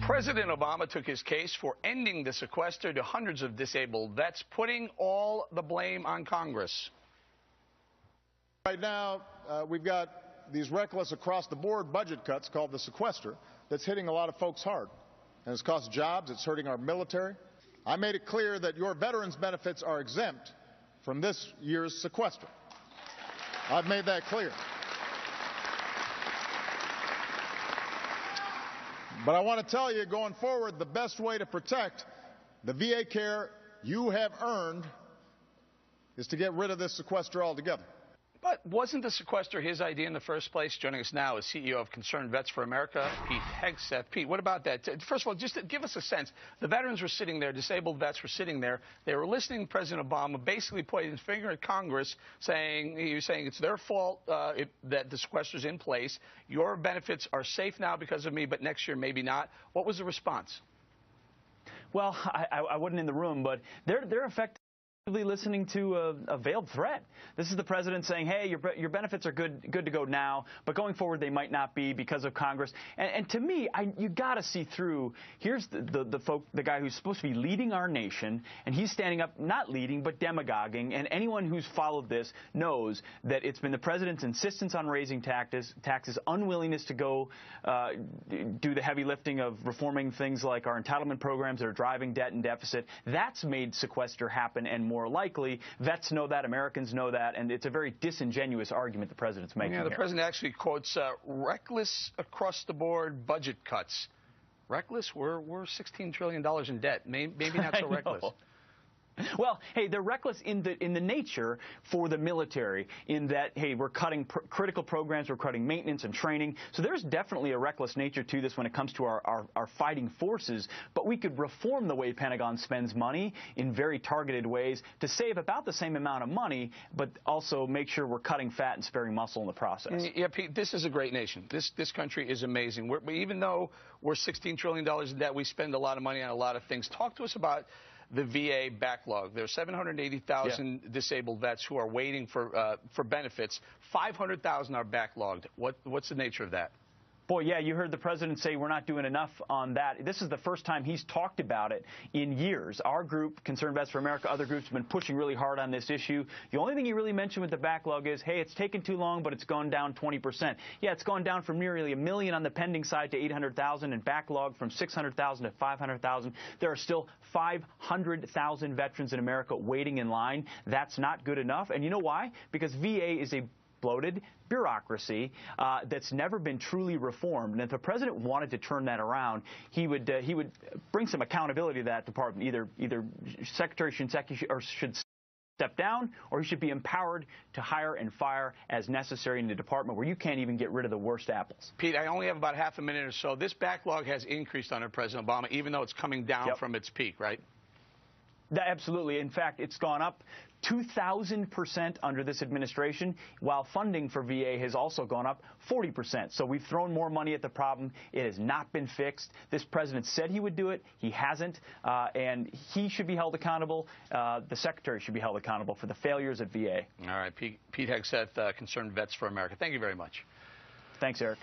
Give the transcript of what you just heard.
President Obama took his case for ending the sequester to hundreds of disabled vets, putting all the blame on Congress. Right now, we've got these reckless across-the-board budget cuts called the sequester that's hitting a lot of folks hard. And it's cost jobs, it's hurting our military. I made it clear that your veterans' benefits are exempt from this year's sequester. I've made that clear. But I want to tell you, going forward, the best way to protect the VA care you have earned is to get rid of this sequester altogether. But wasn't the sequester his idea in the first place? Joining us now is CEO of Concerned Vets for America, Pete Hegseth. Pete, what about that? First of all, just to give us a sense, the veterans were sitting there, disabled vets were sitting there. They were listening to President Obama basically pointing his finger at Congress, saying it's their fault that the sequester's in place. Your benefits are safe now because of me, but next year maybe not. What was the response? Well, I wasn't in the room, but they're effectively listening to a veiled threat. This is the president saying, hey, your benefits are good to go now, but going forward they might not be because of Congress. And to me, you got to see through. Here's the guy who's supposed to be leading our nation, and he's standing up, not leading, but demagoguing. And anyone who's followed this knows that it's been the president's insistence on raising taxes, unwillingness to go do the heavy lifting of reforming things like our entitlement programs that are driving debt and deficit. That's made sequester happen, and more likely. Vets know that, Americans know that, and it's a very disingenuous argument the president's making. Yeah, the president actually quotes reckless across-the-board budget cuts. Reckless? We're $16 trillion in debt. Maybe not so reckless. Well, hey, they're reckless in the nature for the military, in that, hey, we're cutting critical programs, we're cutting maintenance and training. So there's definitely a reckless nature to this when it comes to our fighting forces. But we could reform the way Pentagon spends money in very targeted ways to save about the same amount of money, but also make sure we're cutting fat and sparing muscle in the process. Yeah, Pete, this is a great nation. This country is amazing. Even though we're $16 trillion in debt, we spend a lot of money on a lot of things. Talk to us about the VA backlog. There are 780,000 disabled vets who are waiting for benefits. 500,000 are backlogged. What's the nature of that? Boy, yeah, you heard the president say we're not doing enough on that. This is the first time he's talked about it in years. Our group, Concerned Vets for America, other groups have been pushing really hard on this issue. The only thing he really mentioned with the backlog is, hey, it's taken too long, but it's gone down 20%. Yeah, it's gone down from nearly 1 million on the pending side to 800,000, and backlog from 600,000 to 500,000. There are still 500,000 veterans in America waiting in line. That's not good enough. And you know why? Because VA is a bloated bureaucracy that's never been truly reformed. And if the president wanted to turn that around, he would bring some accountability to that department. Either Secretary should step down, or he should be empowered to hire and fire as necessary in the department where you can't even get rid of the worst apples. Pete, I only have about half a minute or so. This backlog has increased under President Obama, even though it's coming down from its peak, right? Absolutely. In fact, it's gone up 2,000% under this administration, while funding for VA has also gone up 40%. So we've thrown more money at the problem. It has not been fixed. This president said he would do it. He hasn't. And he should be held accountable. The secretary should be held accountable for the failures at VA. All right. Pete Hegseth, Concerned Vets for America. Thank you very much. Thanks, Eric.